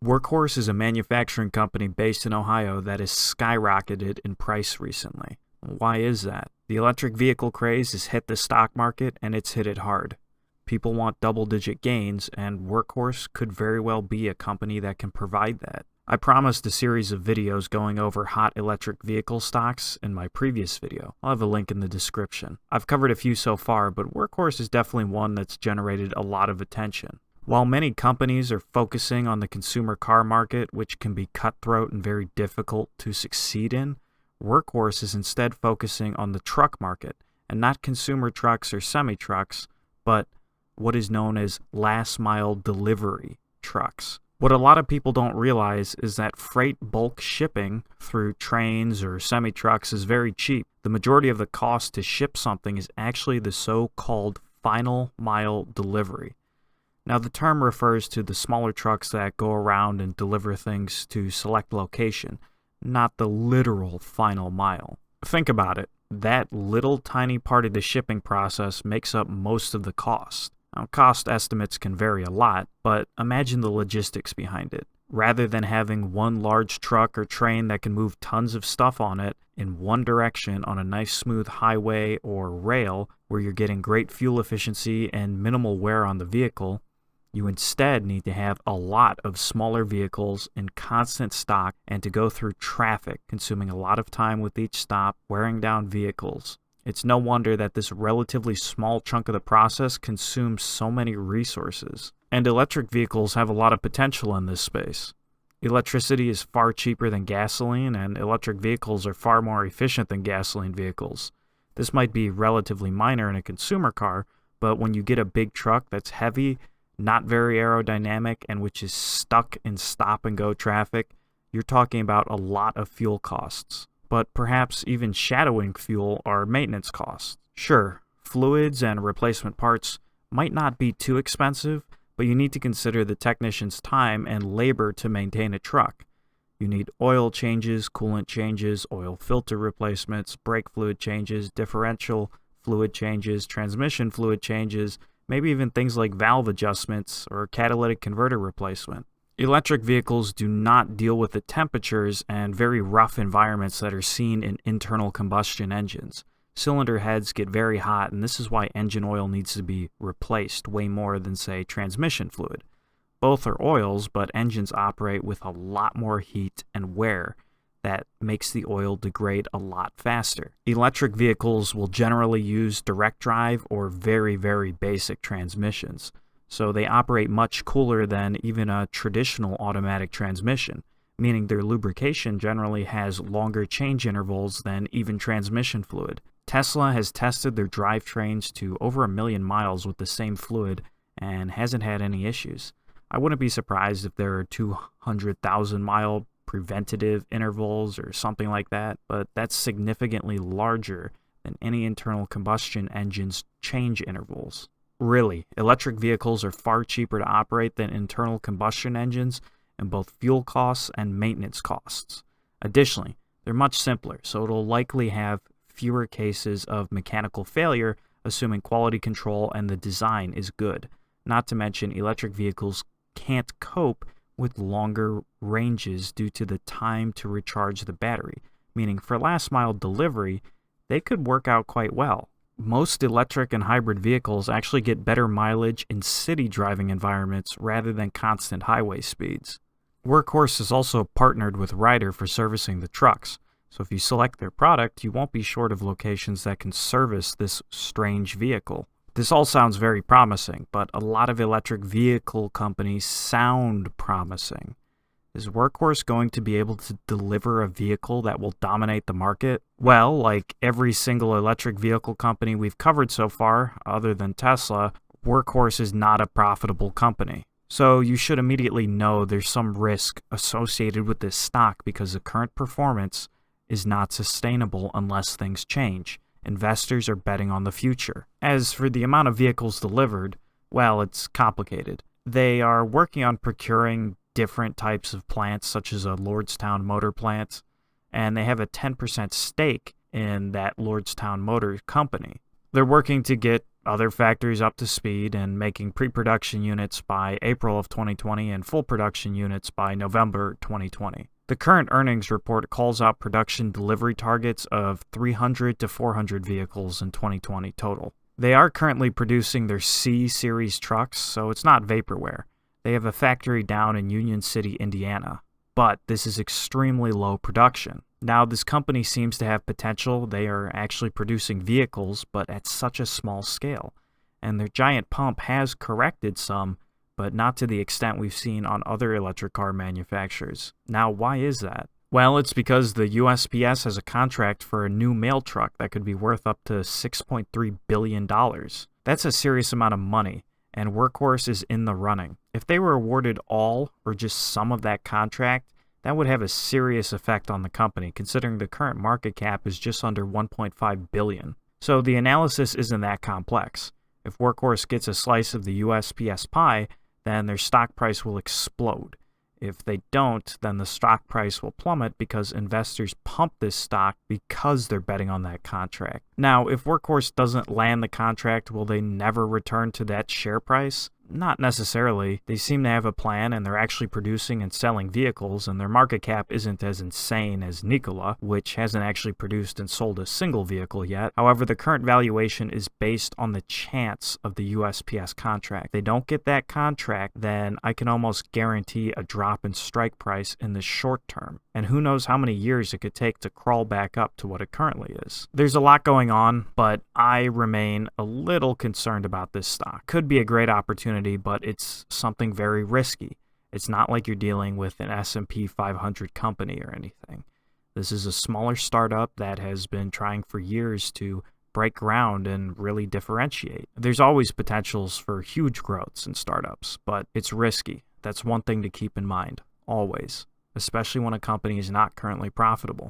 Workhorse is a manufacturing company based in Ohio that has skyrocketed in price recently. Why is that? The electric vehicle craze has hit the stock market and it's hit it hard. People want double-digit gains, and Workhorse could very well be a company that can provide that. I promised a series of videos going over hot electric vehicle stocks in my previous video. I'll have a link in the description. I've covered a few so far, but Workhorse is definitely one that's generated a lot of attention. While many companies are focusing on the consumer car market, which can be cutthroat and very difficult to succeed in, Workhorse is instead focusing on the truck market, and not consumer trucks or semi-trucks, but what is known as last-mile delivery trucks. What a lot of people don't realize is that freight bulk shipping through trains or semi-trucks is very cheap. The majority of the cost to ship something is actually the so-called final mile delivery. Now, the term refers to the smaller trucks that go around and deliver things to select location, not the literal final mile. Think about it. That little tiny part of the shipping process makes up most of the cost. Now, cost estimates can vary a lot, but imagine the logistics behind it. Rather than having one large truck or train that can move tons of stuff on it in one direction on a nice smooth highway or rail where you're getting great fuel efficiency and minimal wear on the vehicle, you instead need to have a lot of smaller vehicles in constant stock and to go through traffic, consuming a lot of time with each stop, wearing down vehicles. It's no wonder that this relatively small chunk of the process consumes so many resources. And electric vehicles have a lot of potential in this space. Electricity is far cheaper than gasoline, and electric vehicles are far more efficient than gasoline vehicles. This might be relatively minor in a consumer car, but when you get a big truck that's heavy, not very aerodynamic, and which is stuck in stop-and-go traffic, you're talking about a lot of fuel costs. But perhaps even shadowing fuel are maintenance costs. Sure, fluids and replacement parts might not be too expensive, but you need to consider the technician's time and labor to maintain a truck. You need oil changes, coolant changes, oil filter replacements, brake fluid changes, differential fluid changes, transmission fluid changes, maybe even things like valve adjustments or catalytic converter replacement. Electric vehicles do not deal with the temperatures and very rough environments that are seen in internal combustion engines. Cylinder heads get very hot, and this is why engine oil needs to be replaced way more than, say, transmission fluid. Both are oils, but engines operate with a lot more heat and wear that makes the oil degrade a lot faster. Electric vehicles will generally use direct drive or very, very basic transmissions, so they operate much cooler than even a traditional automatic transmission, meaning their lubrication generally has longer change intervals than even transmission fluid. Tesla has tested their drivetrains to over 1 million miles with the same fluid and hasn't had any issues. I wouldn't be surprised if there are 200,000 mile preventative intervals or something like that, but that's significantly larger than any internal combustion engine's change intervals. Really, electric vehicles are far cheaper to operate than internal combustion engines in both fuel costs and maintenance costs. Additionally, they're much simpler, so it'll likely have fewer cases of mechanical failure, assuming quality control and the design is good. Not to mention, electric vehicles can't cope with longer ranges due to the time to recharge the battery, meaning for last mile delivery, they could work out quite well. Most electric and hybrid vehicles actually get better mileage in city driving environments rather than constant highway speeds. Workhorse is also partnered with Ryder for servicing the trucks, so if you select their product, you won't be short of locations that can service this strange vehicle. This all sounds very promising, but a lot of electric vehicle companies sound promising. Is Workhorse going to be able to deliver a vehicle that will dominate the market? Well, like every single electric vehicle company we've covered so far, other than Tesla, Workhorse is not a profitable company. So you should immediately know there's some risk associated with this stock because the current performance is not sustainable unless things change. Investors are betting on the future. As for the amount of vehicles delivered, well, it's complicated. They are working on procuring different types of plants, such as a Lordstown motor plant, and they have a 10% stake in that Lordstown Motor company. They're working to get other factories up to speed and making pre-production units by April of 2020 and full production units by November 2020. The current earnings report calls out production delivery targets of 300 to 400 vehicles in 2020 total. They are currently producing their C-Series trucks, so it's not vaporware. They have a factory down in Union City, Indiana. But this is extremely low production. Now, this company seems to have potential. They are actually producing vehicles, but at such a small scale. And their giant pump has corrected some, but not to the extent we've seen on other electric car manufacturers. Now, why is that? Well, it's because the USPS has a contract for a new mail truck that could be worth up to $6.3 billion. That's a serious amount of money, and Workhorse is in the running. If they were awarded all or just some of that contract, that would have a serious effect on the company, considering the current market cap is just under $1.5 billion. So the analysis isn't that complex. If Workhorse gets a slice of the USPS pie, then their stock price will explode. If they don't, then the stock price will plummet because investors pump this stock because they're betting on that contract. Now, if Workhorse doesn't land the contract, will they never return to that share price? Not necessarily. They seem to have a plan, and they're actually producing and selling vehicles, and their market cap isn't as insane as Nikola, which hasn't actually produced and sold a single vehicle yet. However, the current valuation is based on the chance of the USPS contract. If they don't get that contract, then I can almost guarantee a drop in strike price in the short term. And who knows how many years it could take to crawl back up to what it currently is. There's a lot going on, but I remain a little concerned about this stock. Could be a great opportunity, but it's something very risky. It's not like you're dealing with an S&P 500 company or anything. This is a smaller startup that has been trying for years to break ground and really differentiate. There's always potentials for huge growths in startups, but it's risky. That's one thing to keep in mind, always, especially when a company is not currently profitable.